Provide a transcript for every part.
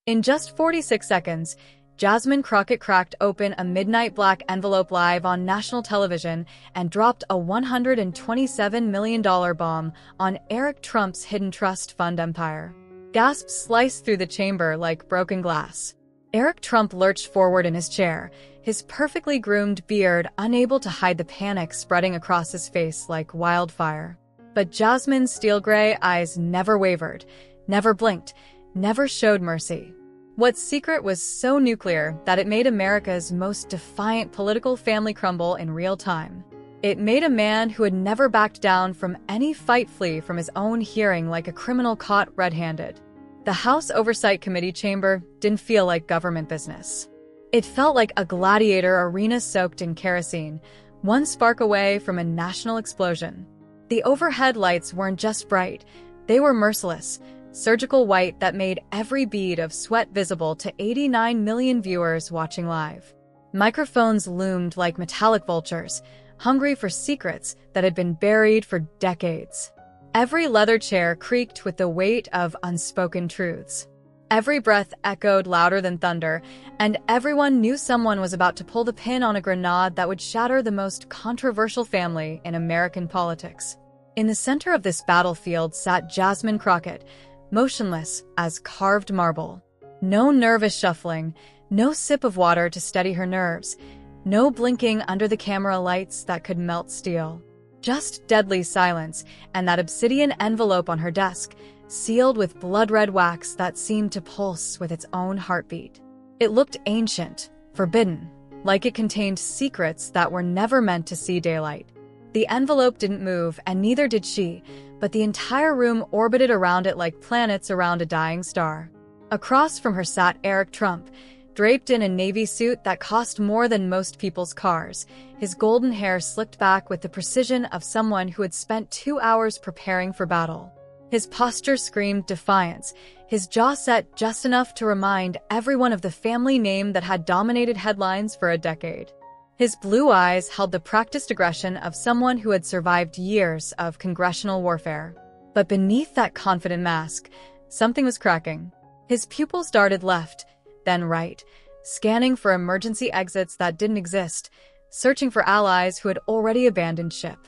In just 46 seconds, Jasmine Crockett cracked open a midnight black envelope live on national television and dropped a $127 million bomb on Eric Trump's hidden trust fund empire. Gasps sliced through the chamber like broken glass. Eric Trump lurched forward in his chair, his perfectly groomed beard unable to hide the panic spreading across his face like wildfire. But Jasmine's steel-gray eyes never wavered, never blinked, never showed mercy. What's secret was so nuclear that it made America's most defiant political family crumble in real time. It made a man who had never backed down from any fight flee from his own hearing like a criminal caught red-handed. The House Oversight Committee chamber didn't feel like government business. It felt like a gladiator arena soaked in kerosene, one spark away from a national explosion. The overhead lights weren't just bright, they were merciless, surgical white that made every bead of sweat visible to 89 million viewers watching live. Microphones loomed like metallic vultures, hungry for secrets that had been buried for decades. Every leather chair creaked with the weight of unspoken truths. Every breath echoed louder than thunder, and everyone knew someone was about to pull the pin on a grenade that would shatter the most controversial family in American politics. In the center of this battlefield sat Jasmine Crockett, motionless as carved marble. No nervous shuffling, no sip of water to steady her nerves, no blinking under the camera lights that could melt steel. Just deadly silence and that obsidian envelope on her desk, sealed with blood-red wax that seemed to pulse with its own heartbeat. It looked ancient, forbidden, like it contained secrets that were never meant to see daylight. The envelope didn't move, and neither did she, but the entire room orbited around it like planets around a dying star. Across from her sat Eric Trump, draped in a navy suit that cost more than most people's cars, his golden hair slicked back with the precision of someone who had spent 2 hours preparing for battle. His posture screamed defiance, his jaw set just enough to remind everyone of the family name that had dominated headlines for a decade. His blue eyes held the practiced aggression of someone who had survived years of congressional warfare. But beneath that confident mask, something was cracking. His pupils darted left, then right, scanning for emergency exits that didn't exist, searching for allies who had already abandoned ship.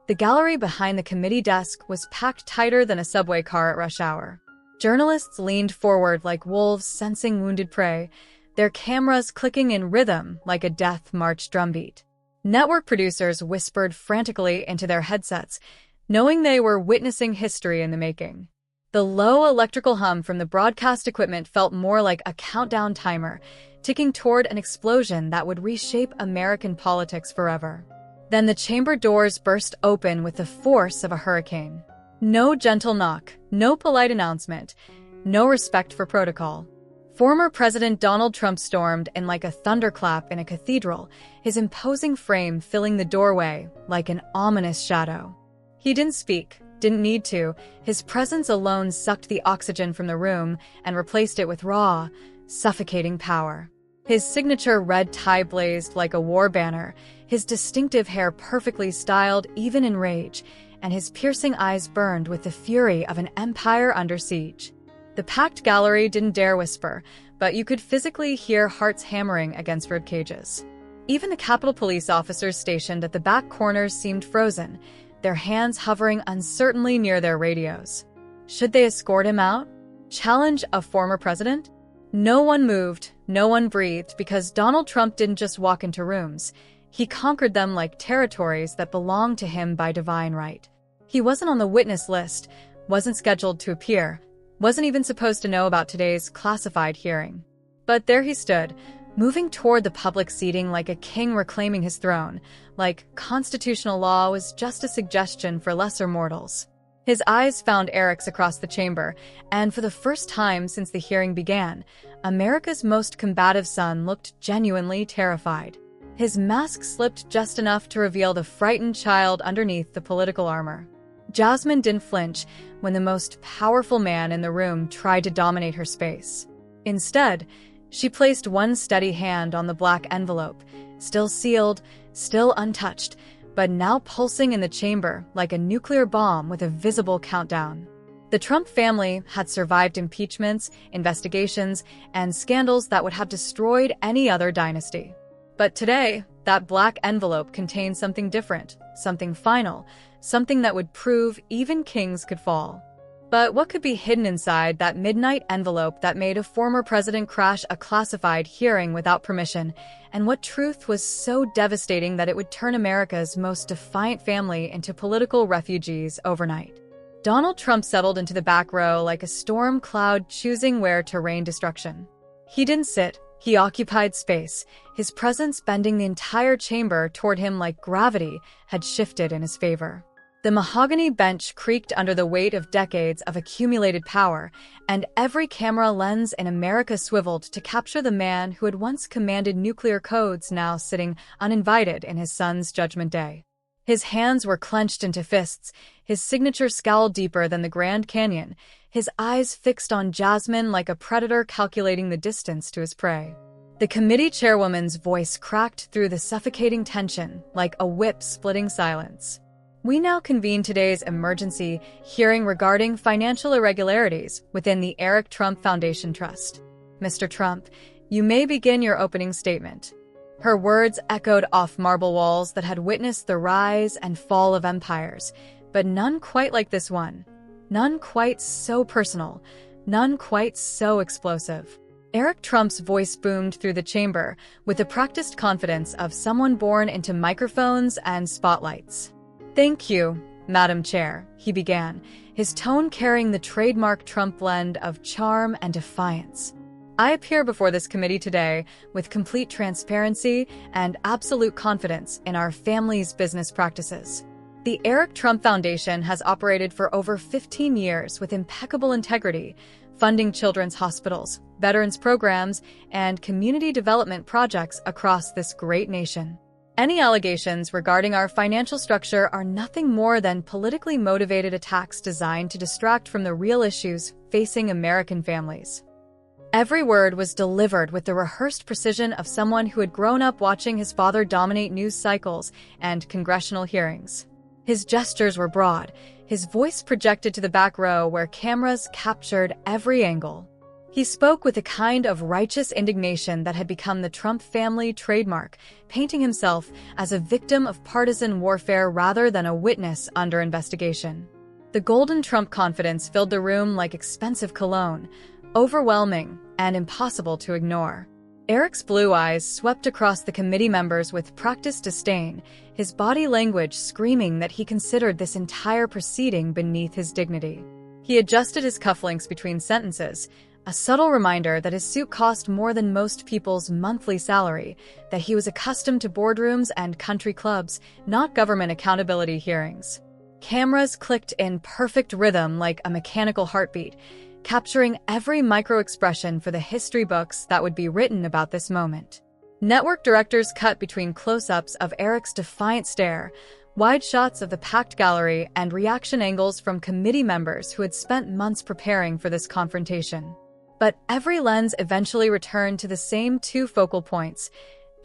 The gallery behind the committee desk was packed tighter than a subway car at rush hour. Journalists leaned forward like wolves sensing wounded prey, their cameras clicking in rhythm like a death march drumbeat. Network producers whispered frantically into their headsets, knowing they were witnessing history in the making. The low electrical hum from the broadcast equipment felt more like a countdown timer, ticking toward an explosion that would reshape American politics forever. Then the chamber doors burst open with the force of a hurricane. No gentle knock, no polite announcement, no respect for protocol. Former President Donald Trump stormed in like a thunderclap in a cathedral, his imposing frame filling the doorway like an ominous shadow. He didn't speak, didn't need to. His presence alone sucked the oxygen from the room and replaced it with raw, suffocating power. His signature red tie blazed like a war banner, his distinctive hair perfectly styled even in rage, and his piercing eyes burned with the fury of an empire under siege. The packed gallery didn't dare whisper, but you could physically hear hearts hammering against rib cages. Even the Capitol Police officers stationed at the back corners seemed frozen, their hands hovering uncertainly near their radios. Should they escort him out? Challenge a former president? No one moved, no one breathed, because Donald Trump didn't just walk into rooms. He conquered them like territories that belonged to him by divine right. He wasn't on the witness list, wasn't scheduled to appear, wasn't even supposed to know about today's classified hearing. But there he stood, moving toward the public seating like a king reclaiming his throne, like constitutional law was just a suggestion for lesser mortals. His eyes found Eric's across the chamber, and for the first time since the hearing began, America's most combative son looked genuinely terrified. His mask slipped just enough to reveal the frightened child underneath the political armor. Jasmine didn't flinch when the most powerful man in the room tried to dominate her space. Instead, she placed one steady hand on the black envelope, still sealed, still untouched, but now pulsing in the chamber like a nuclear bomb with a visible countdown. The Trump family had survived impeachments, investigations, and scandals that would have destroyed any other dynasty. But today, that black envelope contained something different, something final, something that would prove even kings could fall. But what could be hidden inside that midnight envelope that made a former president crash a classified hearing without permission, and what truth was so devastating that it would turn America's most defiant family into political refugees overnight? Donald Trump settled into the back row like a storm cloud choosing where to rain destruction. He didn't sit, he occupied space, his presence bending the entire chamber toward him like gravity had shifted in his favor. The mahogany bench creaked under the weight of decades of accumulated power, and every camera lens in America swiveled to capture the man who had once commanded nuclear codes, now sitting uninvited in his son's judgment day. His hands were clenched into fists, his signature scowl deeper than the Grand Canyon, his eyes fixed on Jasmine like a predator calculating the distance to his prey. The committee chairwoman's voice cracked through the suffocating tension like a whip splitting silence. We now convene today's emergency hearing regarding financial irregularities within the Eric Trump Foundation Trust. Mr. Trump, you may begin your opening statement. Her words echoed off marble walls that had witnessed the rise and fall of empires, but none quite like this one. None quite so personal, none quite so explosive. Eric Trump's voice boomed through the chamber with the practiced confidence of someone born into microphones and spotlights. "Thank you, Madam Chair," he began, his tone carrying the trademark Trump blend of charm and defiance. "I appear before this committee today with complete transparency and absolute confidence in our family's business practices. The Eric Trump Foundation has operated for over 15 years with impeccable integrity, funding children's hospitals, veterans programs, and community development projects across this great nation. Any allegations regarding our financial structure are nothing more than politically motivated attacks designed to distract from the real issues facing American families." Every word was delivered with the rehearsed precision of someone who had grown up watching his father dominate news cycles and congressional hearings. His gestures were broad, his voice projected to the back row where cameras captured every angle. He spoke with a kind of righteous indignation that had become the Trump family trademark, painting himself as a victim of partisan warfare rather than a witness under investigation. The golden Trump confidence filled the room like expensive cologne, overwhelming and impossible to ignore. Eric's blue eyes swept across the committee members with practiced disdain, his body language screaming that he considered this entire proceeding beneath his dignity. He adjusted his cufflinks between sentences, a subtle reminder that his suit cost more than most people's monthly salary, that he was accustomed to boardrooms and country clubs, not government accountability hearings. Cameras clicked in perfect rhythm like a mechanical heartbeat, capturing every micro-expression for the history books that would be written about this moment. Network directors cut between close-ups of Eric's defiant stare, wide shots of the packed gallery, and reaction angles from committee members who had spent months preparing for this confrontation. But every lens eventually returned to the same two focal points,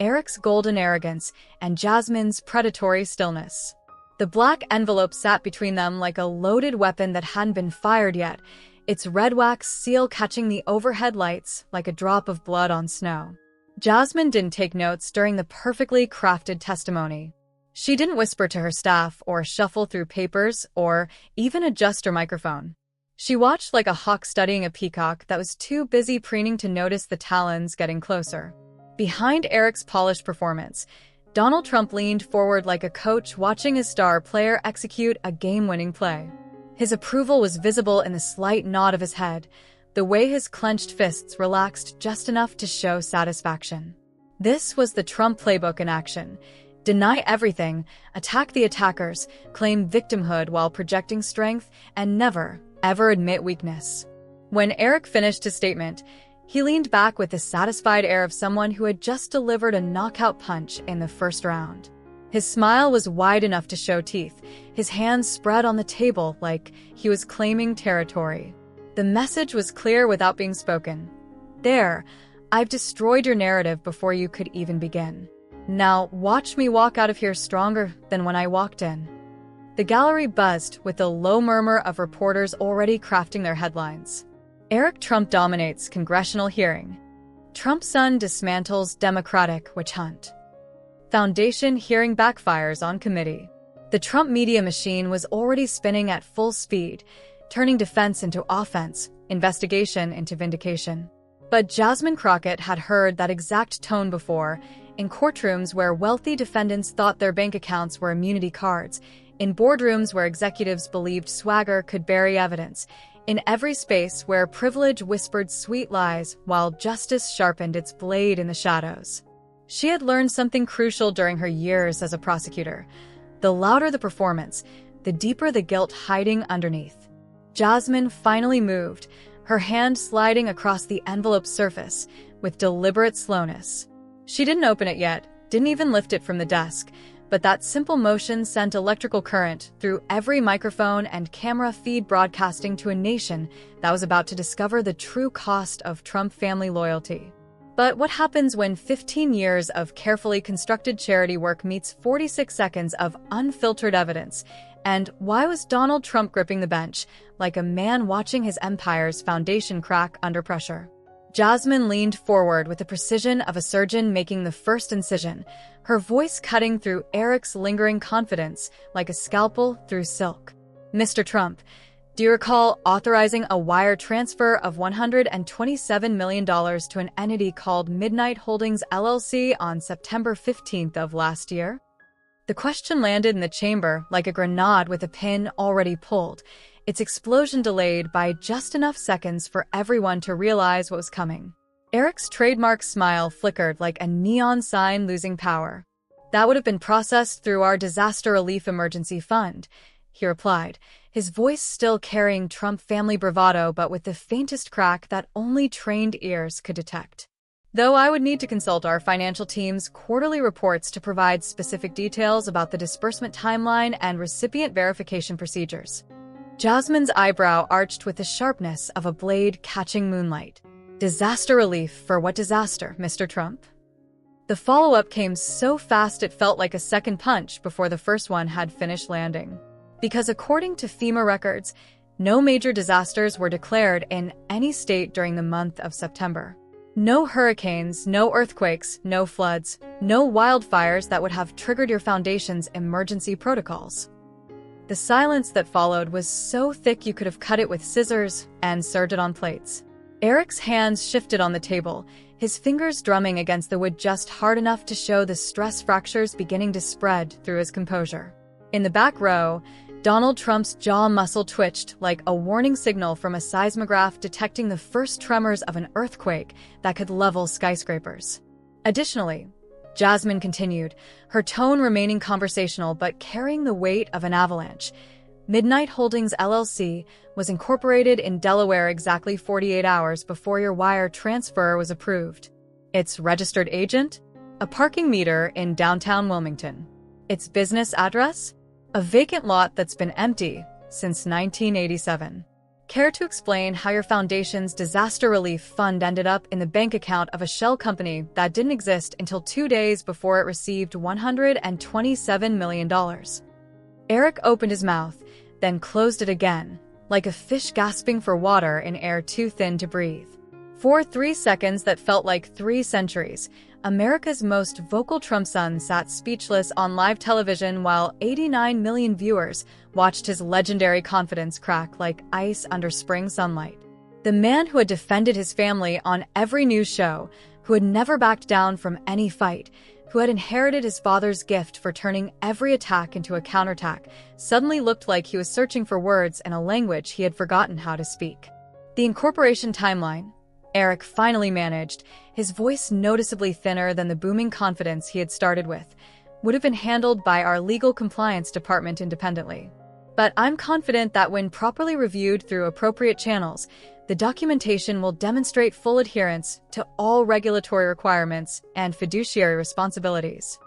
Eric's golden arrogance and Jasmine's predatory stillness. The black envelope sat between them like a loaded weapon that hadn't been fired yet, its red wax seal catching the overhead lights like a drop of blood on snow. Jasmine didn't take notes during the perfectly crafted testimony. She didn't whisper to her staff or shuffle through papers or even adjust her microphone. She watched like a hawk studying a peacock that was too busy preening to notice the talons getting closer. Behind Eric's polished performance, Donald Trump leaned forward like a coach watching his star player execute a game-winning play. His approval was visible in the slight nod of his head, the way his clenched fists relaxed just enough to show satisfaction. This was the Trump playbook in action. Deny everything, attack the attackers, claim victimhood while projecting strength, and never, ever admit weakness. When Eric finished his statement, he leaned back with the satisfied air of someone who had just delivered a knockout punch in the first round. His smile was wide enough to show teeth, his hands spread on the table like he was claiming territory. The message was clear without being spoken. There, I've destroyed your narrative before you could even begin. Now watch me walk out of here stronger than when I walked in. The gallery buzzed with the low murmur of reporters already crafting their headlines. Eric Trump dominates congressional hearing. Trump's son dismantles Democratic witch hunt. Foundation hearing backfires on committee. The Trump media machine was already spinning at full speed, turning defense into offense, investigation into vindication. But Jasmine Crockett had heard that exact tone before, in courtrooms where wealthy defendants thought their bank accounts were immunity cards, in boardrooms where executives believed swagger could bury evidence, in every space where privilege whispered sweet lies while justice sharpened its blade in the shadows. She had learned something crucial during her years as a prosecutor. The louder the performance, the deeper the guilt hiding underneath. Jasmine finally moved, her hand sliding across the envelope's surface with deliberate slowness. She didn't open it yet, didn't even lift it from the desk, but that simple motion sent electrical current through every microphone and camera feed, broadcasting to a nation that was about to discover the true cost of Trump family loyalty. But what happens when 15 years of carefully constructed charity work meets 46 seconds of unfiltered evidence? And why was Donald Trump gripping the bench, like a man watching his empire's foundation crack under pressure? Jasmine leaned forward with the precision of a surgeon making the first incision, her voice cutting through Eric's lingering confidence like a scalpel through silk. Mr. Trump, do you recall authorizing a wire transfer of $127 million to an entity called Midnight Holdings LLC on September 15th of last year? The question landed in the chamber like a grenade with a pin already pulled, its explosion delayed by just enough seconds for everyone to realize what was coming. Eric's trademark smile flickered like a neon sign losing power. That would have been processed through our disaster relief emergency fund, he replied, his voice still carrying Trump family bravado but with the faintest crack that only trained ears could detect. Though I would need to consult our financial team's quarterly reports to provide specific details about the disbursement timeline and recipient verification procedures. Jasmine's eyebrow arched with the sharpness of a blade catching moonlight. Disaster relief for what disaster, Mr. Trump? The follow-up came so fast it felt like a second punch before the first one had finished landing. Because according to FEMA records, no major disasters were declared in any state during the month of September. No hurricanes, no earthquakes, no floods, no wildfires that would have triggered your foundation's emergency protocols. The silence that followed was so thick you could have cut it with scissors and served it on plates. Eric's hands shifted on the table, his fingers drumming against the wood just hard enough to show the stress fractures beginning to spread through his composure. In the back row, Donald Trump's jaw muscle twitched like a warning signal from a seismograph detecting the first tremors of an earthquake that could level skyscrapers. Additionally, Jasmine continued, her tone remaining conversational but carrying the weight of an avalanche. Midnight Holdings LLC was incorporated in Delaware exactly 48 hours before your wire transfer was approved. Its registered agent? A parking meter in downtown Wilmington. Its business address? A vacant lot that's been empty since 1987. Care to explain how your foundation's disaster relief fund ended up in the bank account of a shell company that didn't exist until 2 days before it received $127 million? Eric opened his mouth, then closed it again, like a fish gasping for water in air too thin to breathe. For 3 seconds that felt like 3 centuries, America's most vocal Trump son sat speechless on live television while 89 million viewers watched his legendary confidence crack like ice under spring sunlight. The man who had defended his family on every news show, who had never backed down from any fight, who had inherited his father's gift for turning every attack into a counterattack, suddenly looked like he was searching for words in a language he had forgotten how to speak. The incorporation timeline, Eric finally managed, his voice noticeably thinner than the booming confidence he had started with, would have been handled by our legal compliance department independently. But I'm confident that when properly reviewed through appropriate channels, the documentation will demonstrate full adherence to all regulatory requirements and fiduciary responsibilities.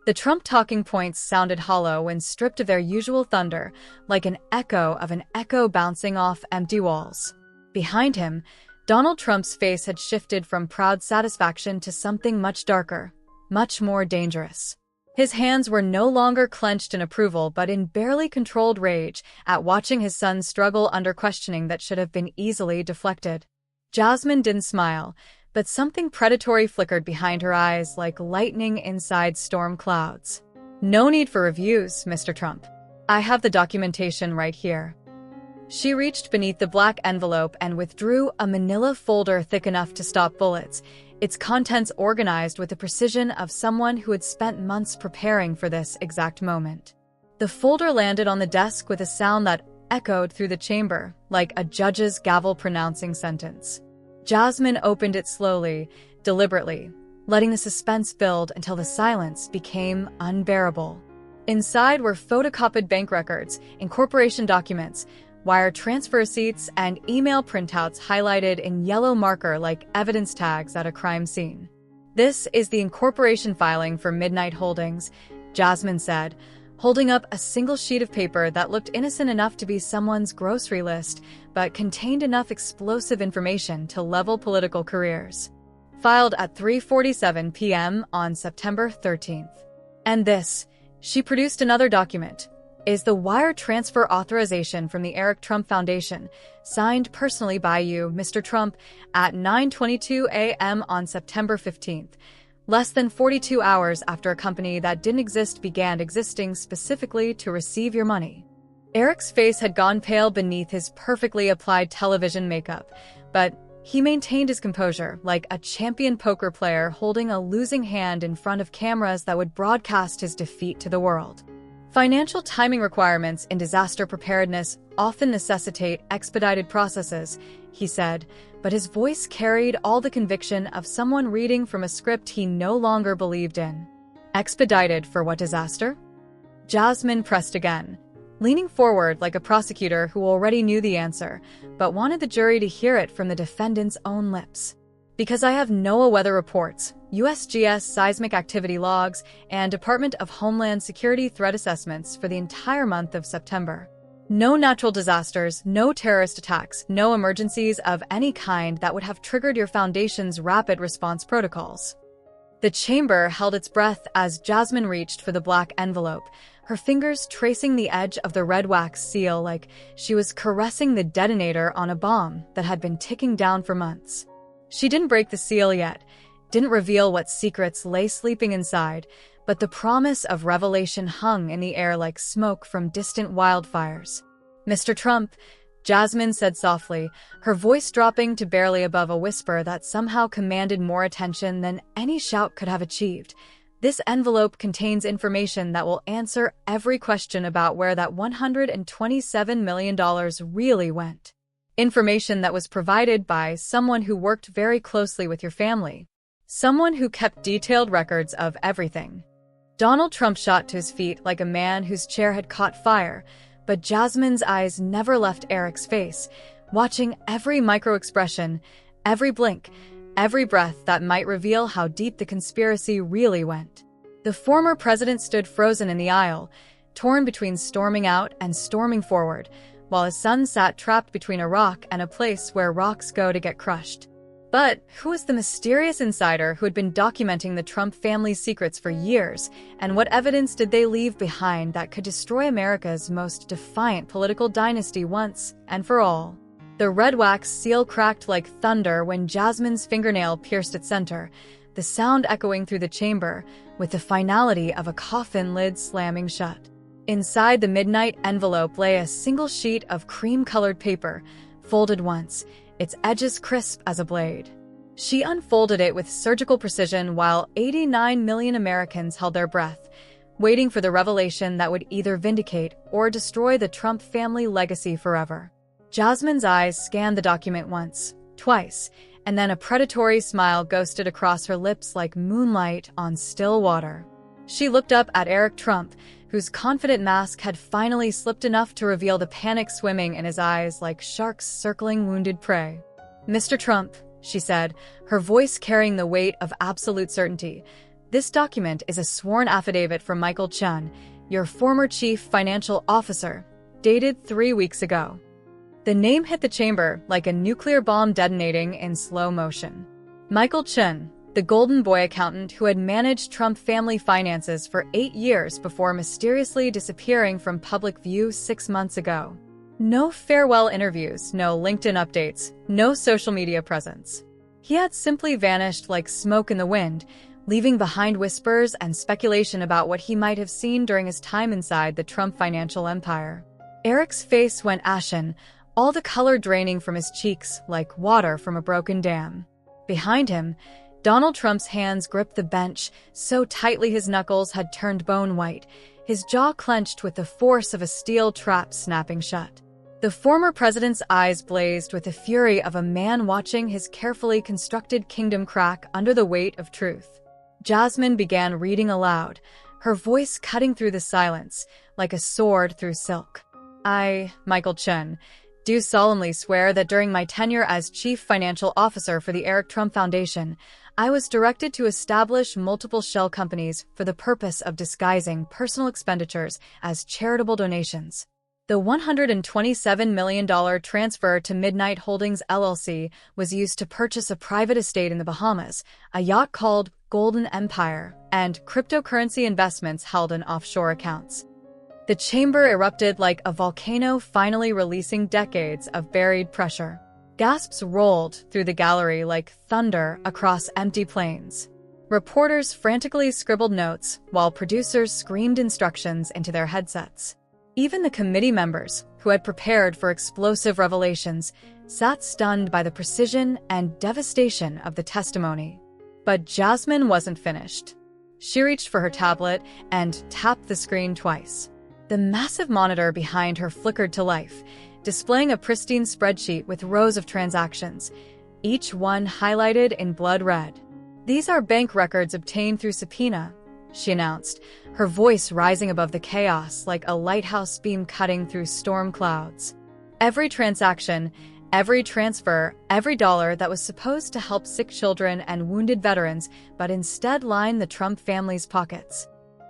The Trump talking points sounded hollow when stripped of their usual thunder, like an echo of an echo bouncing off empty walls. Behind him, Donald Trump's face had shifted from proud satisfaction to something much darker, much more dangerous. His hands were no longer clenched in approval but in barely controlled rage at watching his son struggle under questioning that should have been easily deflected. Jasmine didn't smile, but something predatory flickered behind her eyes like lightning inside storm clouds. "No need for reviews, Mr. Trump. I have the documentation right here." She reached beneath the black envelope and withdrew a manila folder thick enough to stop bullets, its contents organized with the precision of someone who had spent months preparing for this exact moment. The folder landed on the desk with a sound that echoed through the chamber, like a judge's gavel pronouncing sentence. Jasmine opened it slowly, deliberately, letting the suspense build until the silence became unbearable. Inside were photocopied bank records, incorporation documents, wire transfer receipts, and email printouts highlighted in yellow marker like evidence tags at a crime scene. "This is the incorporation filing for Midnight Holdings," Jasmine said, holding up a single sheet of paper that looked innocent enough to be someone's grocery list, but contained enough explosive information to level political careers. Filed at 3:47 p.m. on September 13th. And this, she produced another document, is the wire transfer authorization from the Eric Trump Foundation, signed personally by you, Mr. Trump, at 9:22 a.m. on September 15th, less than 42 hours after a company that didn't exist began existing specifically to receive your money. Eric's face had gone pale beneath his perfectly applied television makeup, but he maintained his composure like a champion poker player holding a losing hand in front of cameras that would broadcast his defeat to the world. Financial timing requirements in disaster preparedness often necessitate expedited processes, he said, but his voice carried all the conviction of someone reading from a script he no longer believed in. Expedited for what disaster? Jasmine pressed again, leaning forward like a prosecutor who already knew the answer, but wanted the jury to hear it from the defendant's own lips. "Because I have NOAA weather reports, USGS seismic activity logs, and Department of Homeland Security threat assessments for the entire month of September. No natural disasters, no terrorist attacks, no emergencies of any kind that would have triggered your foundation's rapid response protocols." The chamber held its breath as Jasmine reached for the black envelope, her fingers tracing the edge of the red wax seal like she was caressing the detonator on a bomb that had been ticking down for months. She didn't break the seal yet, didn't reveal what secrets lay sleeping inside, but the promise of revelation hung in the air like smoke from distant wildfires. "Mr. Trump," Jasmine said softly, her voice dropping to barely above a whisper that somehow commanded more attention than any shout could have achieved, "this envelope contains information that will answer every question about where that $127 million really went. Information that was provided by someone who worked very closely with your family. Someone who kept detailed records of everything." Donald Trump shot to his feet like a man whose chair had caught fire, but Jasmine's eyes never left Eric's face, watching every micro-expression, every blink, every breath that might reveal how deep the conspiracy really went. The former president stood frozen in the aisle, torn between storming out and storming forward, while his son sat trapped between a rock and a place where rocks go to get crushed. But who was the mysterious insider who had been documenting the Trump family's secrets for years, and what evidence did they leave behind that could destroy America's most defiant political dynasty once and for all? The red wax seal cracked like thunder when Jasmine's fingernail pierced its center, the sound echoing through the chamber with the finality of a coffin lid slamming shut. Inside the midnight envelope lay a single sheet of cream-colored paper, folded once, its edges crisp as a blade. She unfolded it with surgical precision while 89 million Americans held their breath, waiting for the revelation that would either vindicate or destroy the Trump family legacy forever. Jasmine's eyes scanned the document once, twice, and then a predatory smile ghosted across her lips like moonlight on still water. She looked up at Eric Trump, whose confident mask had finally slipped enough to reveal the panic swimming in his eyes like sharks circling wounded prey. "Mr. Trump," she said, her voice carrying the weight of absolute certainty, "this document is a sworn affidavit from Michael Chun, your former chief financial officer, dated 3 weeks ago." The name hit the chamber like a nuclear bomb detonating in slow motion. Michael Chun, the golden boy accountant who had managed Trump family finances for 8 years before mysteriously disappearing from public view 6 months ago. No farewell interviews, no LinkedIn updates, no social media presence. He had simply vanished like smoke in the wind, leaving behind whispers and speculation about what he might have seen during his time inside the Trump financial empire. Eric's face went ashen, all the color draining from his cheeks like water from a broken dam. Behind him, Donald Trump's hands gripped the bench so tightly his knuckles had turned bone white, his jaw clenched with the force of a steel trap snapping shut. The former president's eyes blazed with the fury of a man watching his carefully constructed kingdom crack under the weight of truth. Jasmine began reading aloud, her voice cutting through the silence like a sword through silk. I, Michael Chen, do solemnly swear that during my tenure as Chief Financial Officer for the Eric Trump Foundation, I was directed to establish multiple shell companies for the purpose of disguising personal expenditures as charitable donations. The $127 million transfer to Midnight Holdings LLC was used to purchase a private estate in the Bahamas, a yacht called Golden Empire, and cryptocurrency investments held in offshore accounts. The chamber erupted like a volcano finally releasing decades of buried pressure. Gasps rolled through the gallery like thunder across empty plains. Reporters frantically scribbled notes while producers screamed instructions into their headsets. Even the committee members, who had prepared for explosive revelations, sat stunned by the precision and devastation of the testimony. But Jasmine wasn't finished. She reached for her tablet and tapped the screen twice. The massive monitor behind her flickered to life, displaying a pristine spreadsheet with rows of transactions, each one highlighted in blood red. These are bank records obtained through subpoena, she announced, her voice rising above the chaos like a lighthouse beam cutting through storm clouds. Every transaction, every transfer, every dollar that was supposed to help sick children and wounded veterans, but instead lined the Trump family's pockets.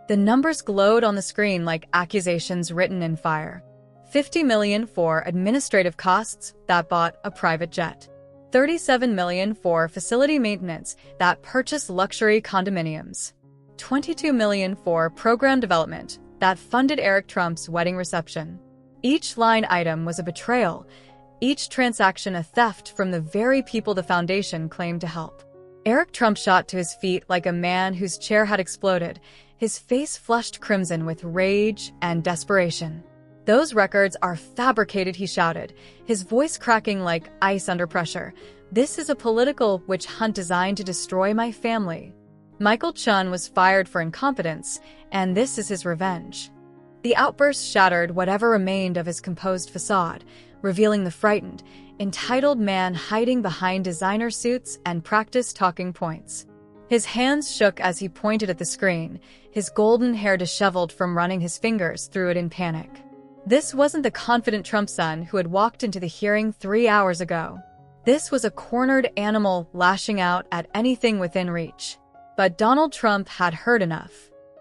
The numbers glowed on the screen like accusations written in fire. $50 million for administrative costs that bought a private jet. $37 million for facility maintenance that purchased luxury condominiums. $22 million for program development that funded Eric Trump's wedding reception. Each line item was a betrayal, each transaction a theft from the very people the foundation claimed to help. Eric Trump shot to his feet like a man whose chair had exploded, his face flushed crimson with rage and desperation. Those records are fabricated, he shouted, his voice cracking like ice under pressure. This is a political witch hunt designed to destroy my family. Michael Chen was fired for incompetence, and this is his revenge. The outburst shattered whatever remained of his composed facade, revealing the frightened, entitled man hiding behind designer suits and practice talking points. His hands shook as he pointed at the screen, his golden hair disheveled from running his fingers through it in panic. This wasn't the confident Trump son who had walked into the hearing 3 hours ago. This was a cornered animal lashing out at anything within reach. But Donald Trump had heard enough.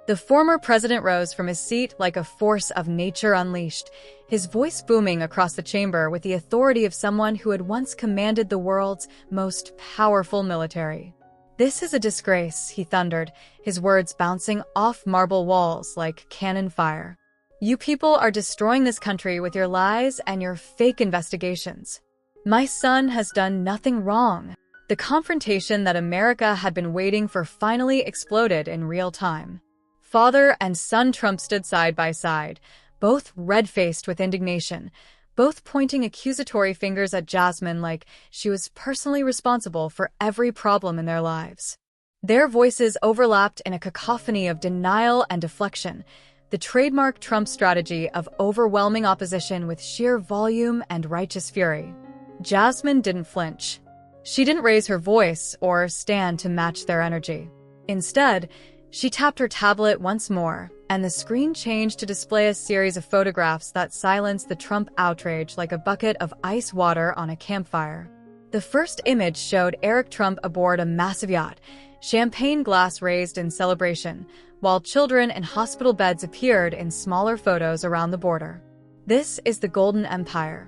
The former president rose from his seat like a force of nature unleashed, his voice booming across the chamber with the authority of someone who had once commanded the world's most powerful military. This is a disgrace, he thundered, his words bouncing off marble walls like cannon fire. You people are destroying this country with your lies and your fake investigations. My son has done nothing wrong. The confrontation that America had been waiting for finally exploded in real time. Father and son Trump stood side by side, both red-faced with indignation, both pointing accusatory fingers at Jasmine like she was personally responsible for every problem in their lives. Their voices overlapped in a cacophony of denial and deflection, the trademark Trump strategy of overwhelming opposition with sheer volume and righteous fury. Jasmine didn't flinch. She didn't raise her voice or stand to match their energy. Instead, she tapped her tablet once more, and the screen changed to display a series of photographs that silenced the Trump outrage like a bucket of ice water on a campfire. The first image showed Eric Trump aboard a massive yacht, champagne glass raised in celebration, while children in hospital beds appeared in smaller photos around the border. This is the Golden Empire.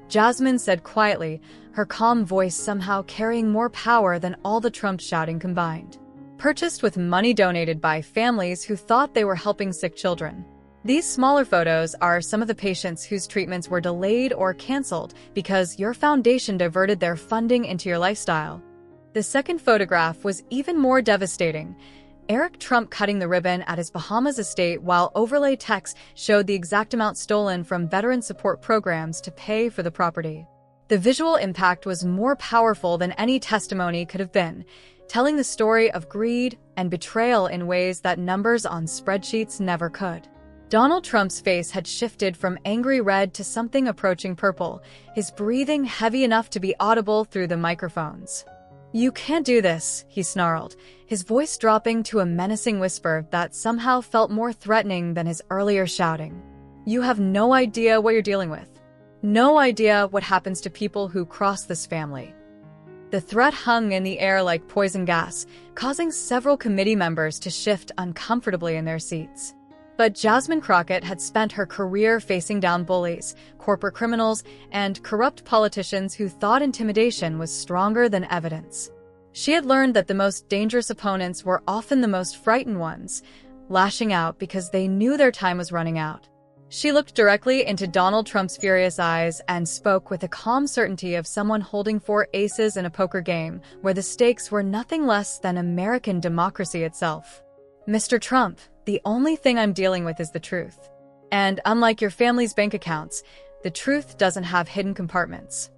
Jasmine said quietly, her calm voice somehow carrying more power than all the Trump shouting combined. Purchased with money donated by families who thought they were helping sick children. These smaller photos are some of the patients whose treatments were delayed or canceled because your foundation diverted their funding into your lifestyle. The second photograph was even more devastating. Eric Trump cutting the ribbon at his Bahamas estate while overlay text showed the exact amount stolen from veteran support programs to pay for the property. The visual impact was more powerful than any testimony could have been, telling the story of greed and betrayal in ways that numbers on spreadsheets never could. Donald Trump's face had shifted from angry red to something approaching purple, his breathing heavy enough to be audible through the microphones. "You can't do this," he snarled, his voice dropping to a menacing whisper that somehow felt more threatening than his earlier shouting. "You have no idea what you're dealing with. No idea what happens to people who cross this family." The threat hung in the air like poison gas, causing several committee members to shift uncomfortably in their seats. But Jasmine Crockett had spent her career facing down bullies, corporate criminals, and corrupt politicians who thought intimidation was stronger than evidence. She had learned that the most dangerous opponents were often the most frightened ones, lashing out because they knew their time was running out. She looked directly into Donald Trump's furious eyes and spoke with the calm certainty of someone holding 4 aces in a poker game where the stakes were nothing less than American democracy itself. "Mr. Trump, the only thing I'm dealing with is the truth. And unlike your family's bank accounts, the truth doesn't have hidden compartments."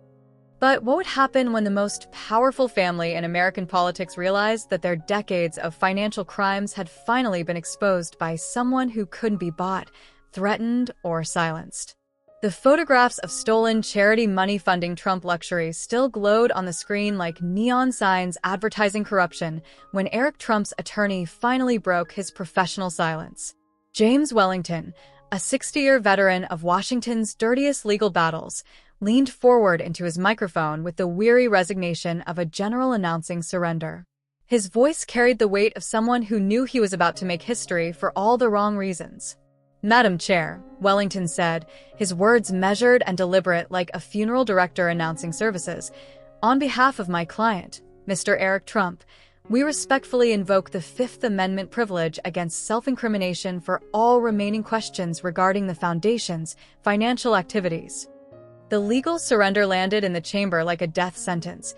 But what would happen when the most powerful family in American politics realized that their decades of financial crimes had finally been exposed by someone who couldn't be bought, threatened, or silenced? The photographs of stolen charity money funding Trump luxury still glowed on the screen like neon signs advertising corruption when Eric Trump's attorney finally broke his professional silence. James Wellington, a 60-year veteran of Washington's dirtiest legal battles, leaned forward into his microphone with the weary resignation of a general announcing surrender. His voice carried the weight of someone who knew he was about to make history for all the wrong reasons. "Madam Chair," Wellington said, his words measured and deliberate like a funeral director announcing services, "on behalf of my client, Mr. Eric Trump, we respectfully invoke the Fifth Amendment privilege against self-incrimination for all remaining questions regarding the Foundation's financial activities." The legal surrender landed in the chamber like a death sentence,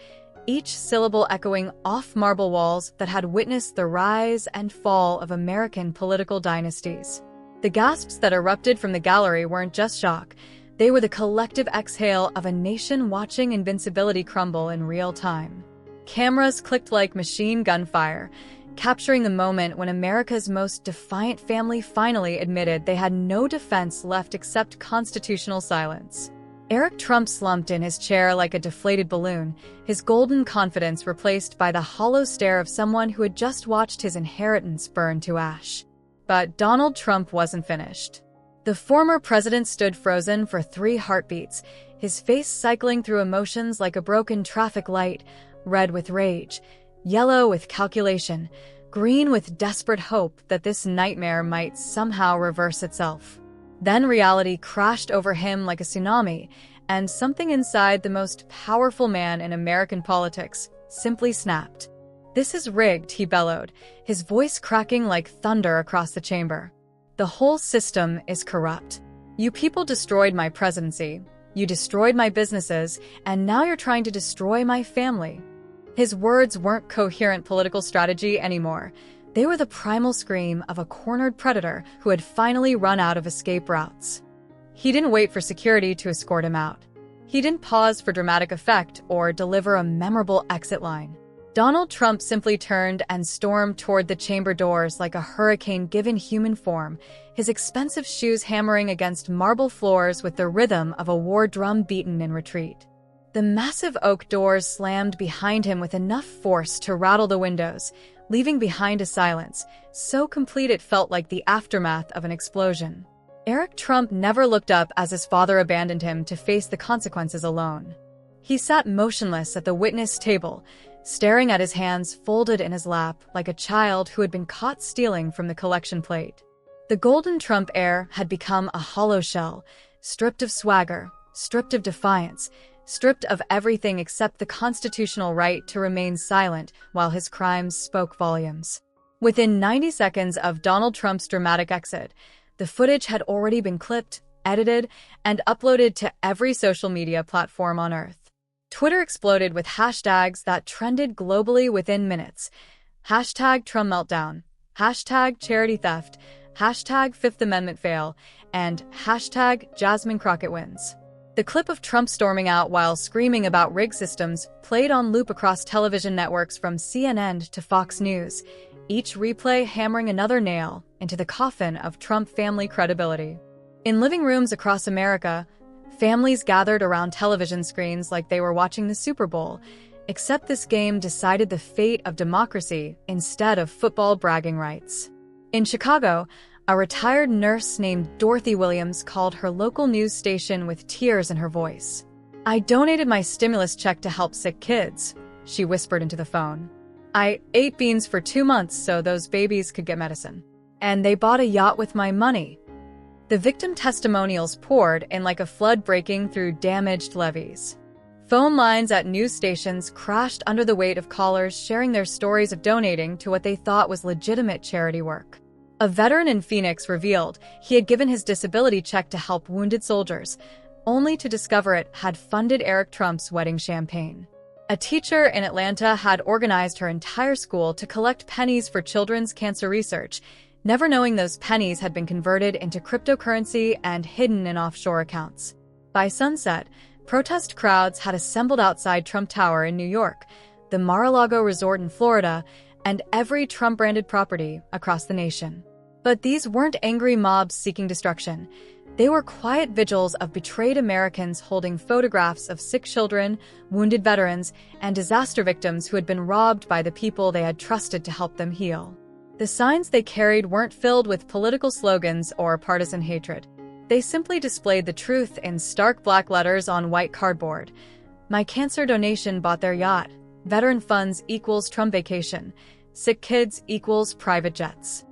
each syllable echoing off marble walls that had witnessed the rise and fall of American political dynasties. The gasps that erupted from the gallery weren't just shock. They were the collective exhale of a nation watching invincibility crumble in real time. Cameras clicked like machine gun fire, capturing the moment when America's most defiant family finally admitted they had no defense left except constitutional silence. Eric Trump slumped in his chair like a deflated balloon, his golden confidence replaced by the hollow stare of someone who had just watched his inheritance burn to ash. But Donald Trump wasn't finished. The former president stood frozen for 3 heartbeats, his face cycling through emotions like a broken traffic light, red with rage, yellow with calculation, green with desperate hope that this nightmare might somehow reverse itself. Then reality crashed over him like a tsunami, and something inside the most powerful man in American politics simply snapped. "This is rigged," he bellowed, his voice cracking like thunder across the chamber. "The whole system is corrupt. You people destroyed my presidency, you destroyed my businesses, and now you're trying to destroy my family." His words weren't coherent political strategy anymore. They were the primal scream of a cornered predator who had finally run out of escape routes. He didn't wait for security to escort him out. He didn't pause for dramatic effect or deliver a memorable exit line. Donald Trump simply turned and stormed toward the chamber doors like a hurricane given human form, his expensive shoes hammering against marble floors with the rhythm of a war drum beaten in retreat. The massive oak doors slammed behind him with enough force to rattle the windows, leaving behind a silence, so complete it felt like the aftermath of an explosion. Eric Trump never looked up as his father abandoned him to face the consequences alone. He sat motionless at the witness table, staring at his hands folded in his lap like a child who had been caught stealing from the collection plate. The golden Trump heir had become a hollow shell, stripped of swagger, stripped of defiance, stripped of everything except the constitutional right to remain silent while his crimes spoke volumes. Within 90 seconds of Donald Trump's dramatic exit, the footage had already been clipped, edited, and uploaded to every social media platform on Earth. Twitter exploded with hashtags that trended globally within minutes. Hashtag Trump meltdown, hashtag charity theft, hashtag Fifth Amendment fail, and hashtag Jasmine Crockett wins. The clip of Trump storming out while screaming about rigged systems played on loop across television networks from CNN to Fox News, each replay hammering another nail into the coffin of Trump family credibility. In living rooms across America, families gathered around television screens like they were watching the Super Bowl, except this game decided the fate of democracy instead of football bragging rights. In Chicago, a retired nurse named Dorothy Williams called her local news station with tears in her voice. "I donated my stimulus check to help sick kids," she whispered into the phone. "I ate beans for 2 months so those babies could get medicine. And they bought a yacht with my money." The victim testimonials poured in like a flood breaking through damaged levees. Phone lines at news stations crashed under the weight of callers sharing their stories of donating to what they thought was legitimate charity work. A veteran in Phoenix revealed he had given his disability check to help wounded soldiers, only to discover it had funded Eric Trump's wedding champagne. A teacher in Atlanta had organized her entire school to collect pennies for children's cancer research, never knowing those pennies had been converted into cryptocurrency and hidden in offshore accounts. By sunset, protest crowds had assembled outside Trump Tower in New York, the Mar-a-Lago resort in Florida, and every Trump-branded property across the nation. But these weren't angry mobs seeking destruction. They were quiet vigils of betrayed Americans holding photographs of sick children, wounded veterans, and disaster victims who had been robbed by the people they had trusted to help them heal. The signs they carried weren't filled with political slogans or partisan hatred. They simply displayed the truth in stark black letters on white cardboard. "My cancer donation bought their yacht. Veteran funds equals Trump vacation. Sick kids equals private jets."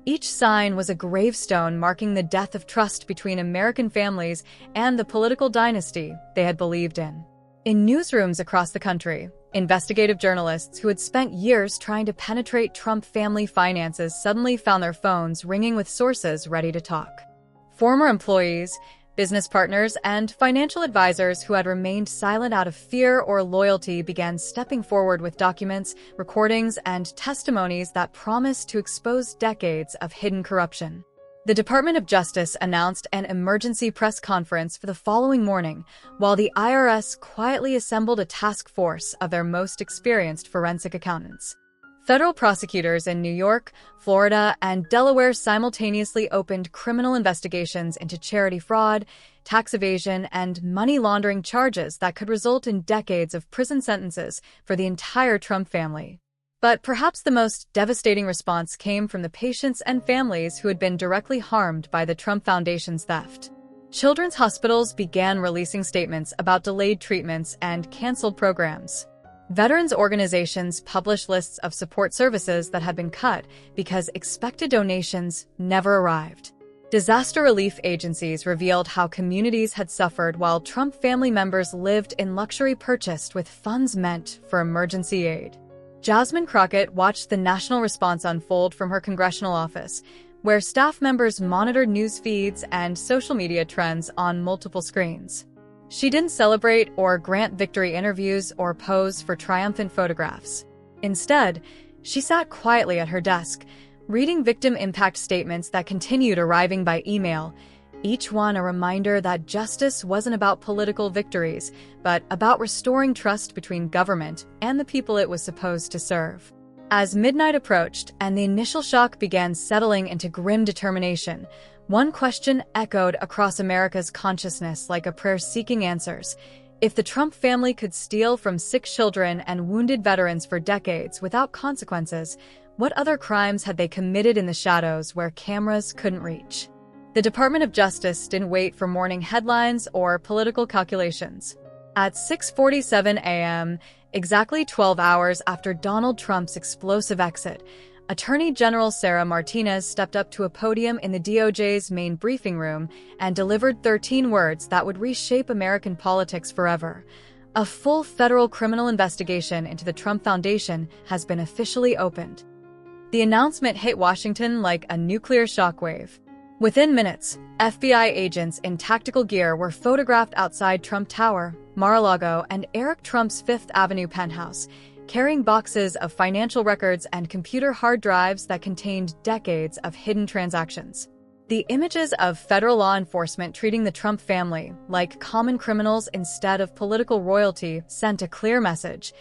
Each sign was a gravestone marking the death of trust between American families and the political dynasty they had believed in. In newsrooms across the country, investigative journalists who had spent years trying to penetrate Trump family finances suddenly found their phones ringing with sources ready to talk. Former employees, business partners, and financial advisors who had remained silent out of fear or loyalty began stepping forward with documents, recordings, and testimonies that promised to expose decades of hidden corruption. The Department of Justice announced an emergency press conference for the following morning, while the IRS quietly assembled a task force of their most experienced forensic accountants. Federal prosecutors in New York, Florida, and Delaware simultaneously opened criminal investigations into charity fraud, tax evasion, and money laundering charges that could result in decades of prison sentences for the entire Trump family. But perhaps the most devastating response came from the patients and families who had been directly harmed by the Trump Foundation's theft. Children's hospitals began releasing statements about delayed treatments and canceled programs. Veterans organizations published lists of support services that had been cut because expected donations never arrived. Disaster relief agencies revealed how communities had suffered while Trump family members lived in luxury purchased with funds meant for emergency aid. Jasmine Crockett watched the national response unfold from her congressional office, where staff members monitored news feeds and social media trends on multiple screens. She didn't celebrate or grant victory interviews or pose for triumphant photographs. Instead, she sat quietly at her desk, reading victim impact statements that continued arriving by email, each one a reminder that justice wasn't about political victories, but about restoring trust between government and the people it was supposed to serve. As midnight approached and the initial shock began settling into grim determination, one question echoed across America's consciousness like a prayer seeking answers. If the Trump family could steal from sick children and wounded veterans for decades without consequences, what other crimes had they committed in the shadows where cameras couldn't reach? The Department of Justice didn't wait for morning headlines or political calculations. At 6:47 a.m., exactly 12 hours after Donald Trump's explosive exit, Attorney General Sarah Martinez stepped up to a podium in the DOJ's main briefing room and delivered 13 words that would reshape American politics forever. A full federal criminal investigation into the Trump Foundation has been officially opened. The announcement hit Washington like a nuclear shockwave. Within minutes, FBI agents in tactical gear were photographed outside Trump Tower, Mar-a-Lago, and Eric Trump's Fifth Avenue penthouse, carrying boxes of financial records and computer hard drives that contained decades of hidden transactions. The images of federal law enforcement treating the Trump family like common criminals instead of political royalty sent a clear message.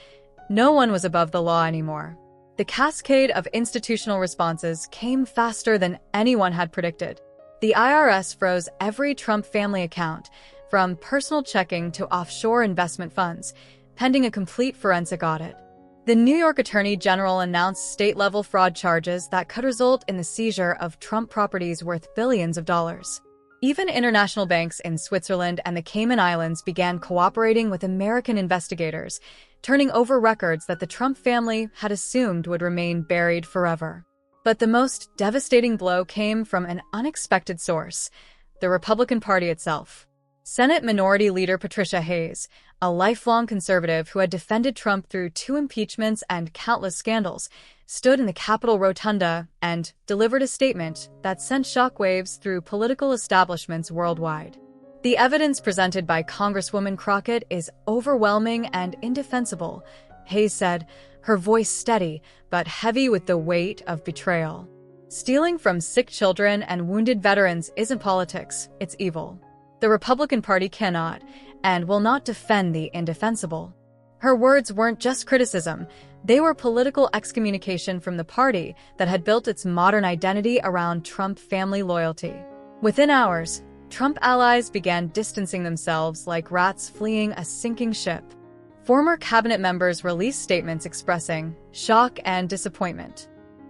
No one was above the law anymore. The cascade of institutional responses came faster than anyone had predicted. The IRS froze every Trump family account, from personal checking to offshore investment funds, pending a complete forensic audit. The New York Attorney General announced state-level fraud charges that could result in the seizure of Trump properties worth billions of dollars. Even international banks in Switzerland and the Cayman Islands began cooperating with American investigators, turning over records that the Trump family had assumed would remain buried forever. But the most devastating blow came from an unexpected source: the Republican Party itself. Senate Minority Leader Patricia Hayes, a lifelong conservative who had defended Trump through 2 impeachments and countless scandals, stood in the Capitol Rotunda and delivered a statement that sent shockwaves through political establishments worldwide. The evidence presented by Congresswoman Crockett is overwhelming and indefensible, Hayes said, her voice steady but heavy with the weight of betrayal. Stealing from sick children and wounded veterans isn't politics, it's evil. The Republican Party cannot and will not defend the indefensible. Her words weren't just criticism, they were political excommunication from the party that had built its modern identity around Trump family loyalty. Within hours, Trump allies began distancing themselves like rats fleeing a sinking ship. Former cabinet members released statements expressing shock and disappointment.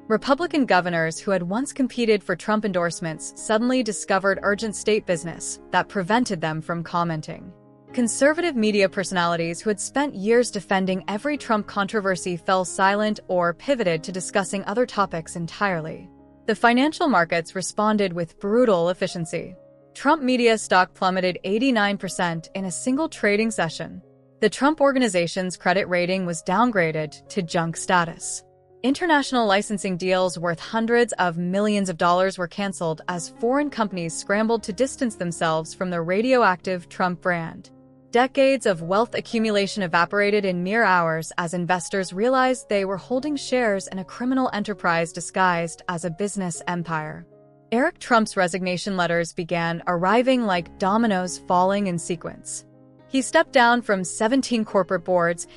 Republican governors who had once competed for Trump endorsements suddenly discovered urgent state business that prevented them from commenting. Conservative media personalities who had spent years defending every Trump controversy fell silent or pivoted to discussing other topics entirely. The financial markets responded with brutal efficiency. Trump media stock plummeted 89% in a single trading session. The Trump Organization's credit rating was downgraded to junk status. International licensing deals worth hundreds of millions of dollars were canceled as foreign companies scrambled to distance themselves from the radioactive Trump brand. Decades of wealth accumulation evaporated in mere hours as investors realized they were holding shares in a criminal enterprise disguised as a business empire. Eric Trump's resignation letters began arriving like dominoes falling in sequence. He stepped down from 17 corporate boards,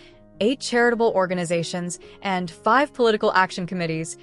8 charitable organizations, and 5 political action committees,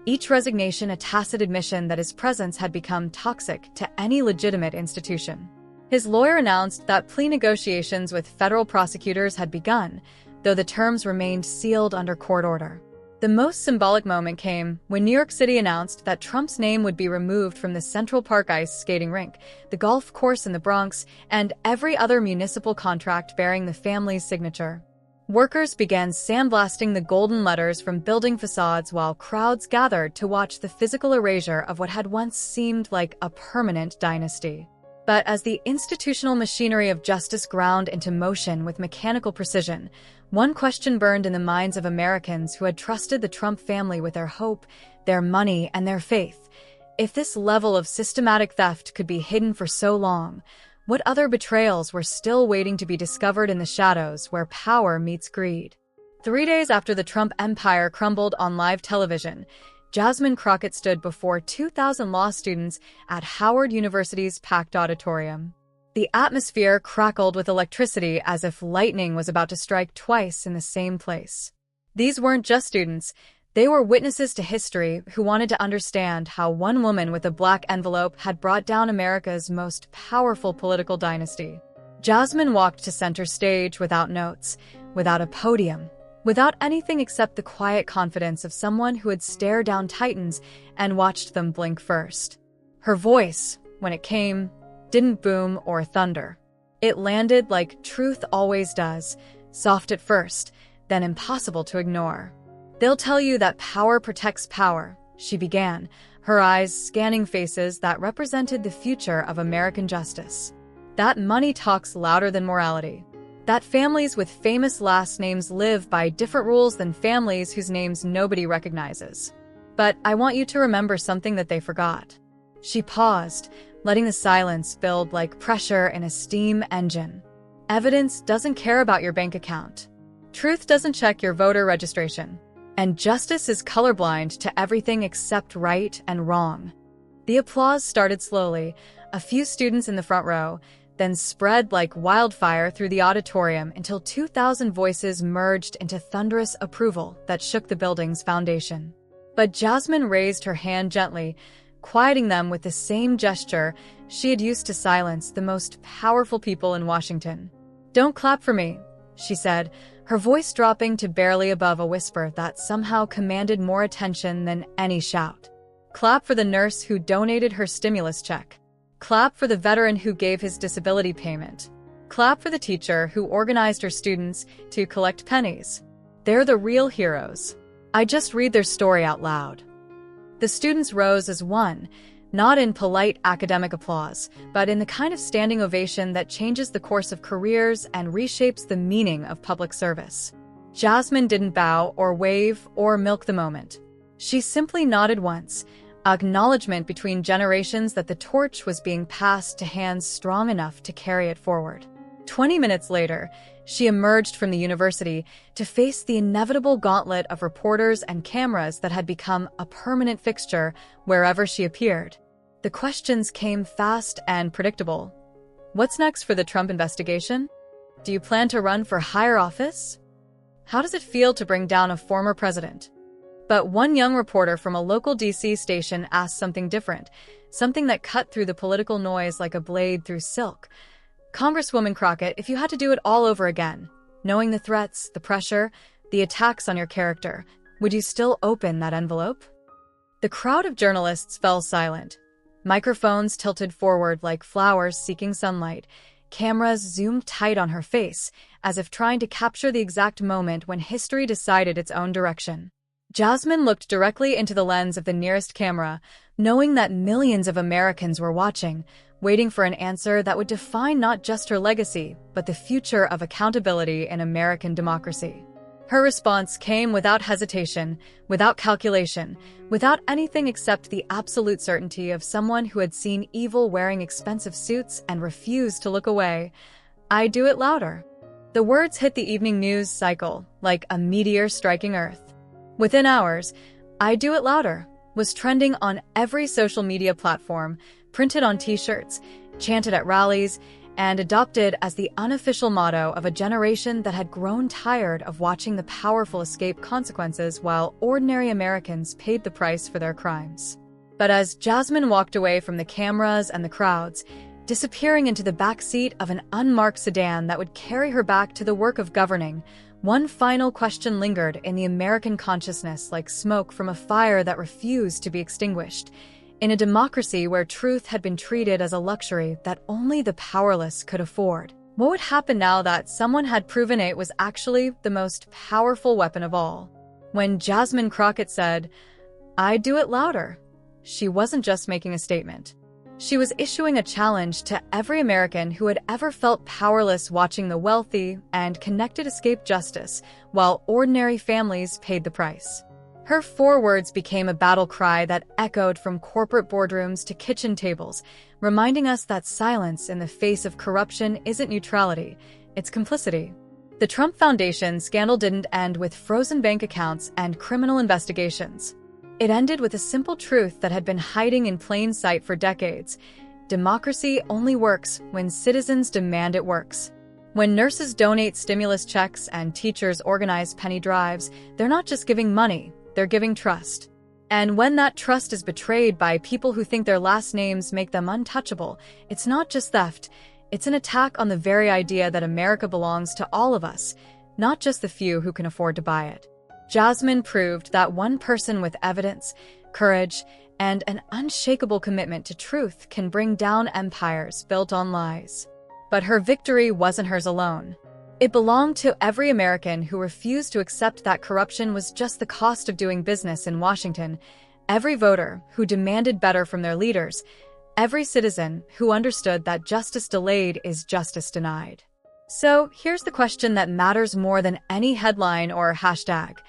each resignation a tacit admission that his presence had become toxic to any legitimate institution. His lawyer announced that plea negotiations with federal prosecutors had begun, though the terms remained sealed under court order. The most symbolic moment came when New York City announced that Trump's name would be removed from the Central Park ice skating rink, the golf course in the Bronx, and every other municipal contract bearing the family's signature. Workers began sandblasting the golden letters from building facades while crowds gathered to watch the physical erasure of what had once seemed like a permanent dynasty. But as the institutional machinery of justice ground into motion with mechanical precision, one question burned in the minds of Americans who had trusted the Trump family with their hope, their money, and their faith. If this level of systematic theft could be hidden for so long, what other betrayals were still waiting to be discovered in the shadows where power meets greed? 3 days after the Trump empire crumbled on live television, Jasmine Crockett stood before 2,000 law students at Howard University's packed auditorium. The atmosphere crackled with electricity as if lightning was about to strike twice in the same place. These weren't just students. They were witnesses to history who wanted to understand how one woman with a black envelope had brought down America's most powerful political dynasty. Jasmine walked to center stage without notes, without a podium, without anything except the quiet confidence of someone who had stared down titans and watched them blink first. Her voice, when it came, didn't boom or thunder. It landed like truth always does, soft at first, then impossible to ignore. They'll tell you that power protects power, she began, her eyes scanning faces that represented the future of American justice. That money talks louder than morality. That families with famous last names live by different rules than families whose names nobody recognizes. But I want you to remember something that they forgot. She paused, letting the silence build like pressure in a steam engine. Evidence doesn't care about your bank account. Truth doesn't check your voter registration. And justice is colorblind to everything except right and wrong. The applause started slowly, a few students in the front row, then spread like wildfire through the auditorium until 2,000 voices merged into thunderous approval that shook the building's foundation. But Jasmine raised her hand gently, quieting them with the same gesture she had used to silence the most powerful people in Washington. "Don't clap for me," she said, her voice dropping to barely above a whisper that somehow commanded more attention than any shout. "Clap for the nurse who donated her stimulus check. Clap for the veteran who gave his disability payment. Clap for the teacher who organized her students to collect pennies. They're the real heroes. I just read their story out loud." The students rose as one, not in polite academic applause, but in the kind of standing ovation that changes the course of careers and reshapes the meaning of public service. Jasmine didn't bow or wave or milk the moment. She simply nodded once, acknowledgement between generations that the torch was being passed to hands strong enough to carry it forward. 20 minutes later, she emerged from the university to face the inevitable gauntlet of reporters and cameras that had become a permanent fixture wherever she appeared. The questions came fast and predictable. What's next for the Trump investigation? Do you plan to run for higher office? How does it feel to bring down a former president? But one young reporter from a local DC station asked something different, something that cut through the political noise like a blade through silk. "Congresswoman Crockett, if you had to do it all over again, knowing the threats, the pressure, the attacks on your character, would you still open that envelope?" The crowd of journalists fell silent. Microphones tilted forward like flowers seeking sunlight. Cameras zoomed tight on her face, as if trying to capture the exact moment when history decided its own direction. Jasmine looked directly into the lens of the nearest camera, knowing that millions of Americans were watching, waiting for an answer that would define not just her legacy, but the future of accountability in American democracy. Her response came without hesitation, without calculation, without anything except the absolute certainty of someone who had seen evil wearing expensive suits and refused to look away. "I do it louder." The words hit the evening news cycle like a meteor striking Earth. Within hours, "I do it louder" was trending on every social media platform, printed on t-shirts, chanted at rallies, and adopted as the unofficial motto of a generation that had grown tired of watching the powerful escape consequences while ordinary Americans paid the price for their crimes. But as Jasmine walked away from the cameras and the crowds, disappearing into the backseat of an unmarked sedan that would carry her back to the work of governing, one final question lingered in the American consciousness like smoke from a fire that refused to be extinguished. In a democracy where truth had been treated as a luxury that only the powerless could afford, what would happen now that someone had proven it was actually the most powerful weapon of all? When Jasmine Crockett said, "I do it louder," she wasn't just making a statement. She was issuing a challenge to every American who had ever felt powerless watching the wealthy and connected escape justice while ordinary families paid the price. Her 4 words became a battle cry that echoed from corporate boardrooms to kitchen tables, reminding us that silence in the face of corruption isn't neutrality, it's complicity. The Trump Foundation scandal didn't end with frozen bank accounts and criminal investigations. It ended with a simple truth that had been hiding in plain sight for decades. Democracy only works when citizens demand it works. When nurses donate stimulus checks and teachers organize penny drives, they're not just giving money, they're giving trust. And when that trust is betrayed by people who think their last names make them untouchable, it's not just theft, it's an attack on the very idea that America belongs to all of us, not just the few who can afford to buy it. Jasmine proved that one person with evidence, courage, and an unshakable commitment to truth can bring down empires built on lies. But her victory wasn't hers alone. It belonged to every American who refused to accept that corruption was just the cost of doing business in Washington, every voter who demanded better from their leaders, every citizen who understood that justice delayed is justice denied. So here's the question that matters more than any headline or hashtag.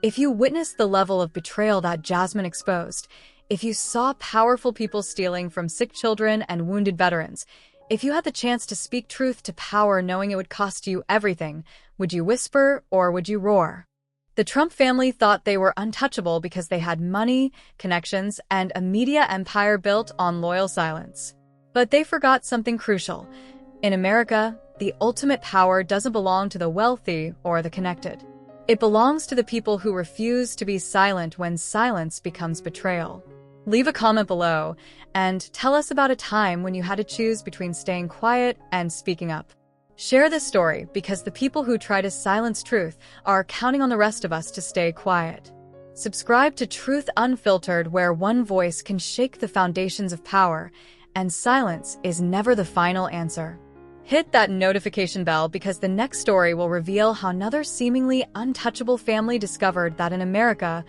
If you witnessed the level of betrayal that Jasmine exposed, if you saw powerful people stealing from sick children and wounded veterans, if you had the chance to speak truth to power knowing it would cost you everything, would you whisper or would you roar? The Trump family thought they were untouchable because they had money, connections, and a media empire built on loyal silence. But they forgot something crucial. In America, the ultimate power doesn't belong to the wealthy or the connected. It belongs to the people who refuse to be silent when silence becomes betrayal. Leave a comment below and tell us about a time when you had to choose between staying quiet and speaking up. Share this story because the people who try to silence truth are counting on the rest of us to stay quiet. Subscribe to Truth Unfiltered, where one voice can shake the foundations of power, and silence is never the final answer. Hit that notification bell because the next story will reveal how another seemingly untouchable family discovered that in America,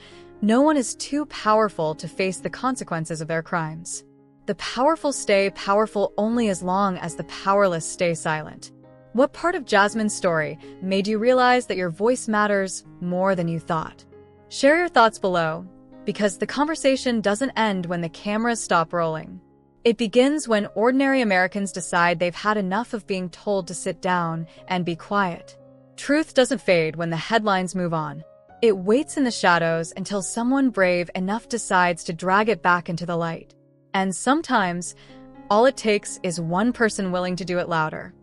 no one is too powerful to face the consequences of their crimes. The powerful stay powerful only as long as the powerless stay silent. What part of Jasmine's story made you realize that your voice matters more than you thought? Share your thoughts below, because the conversation doesn't end when the cameras stop rolling. It begins when ordinary Americans decide they've had enough of being told to sit down and be quiet. Truth doesn't fade when the headlines move on. It waits in the shadows until someone brave enough decides to drag it back into the light. And sometimes, all it takes is one person willing to do it louder.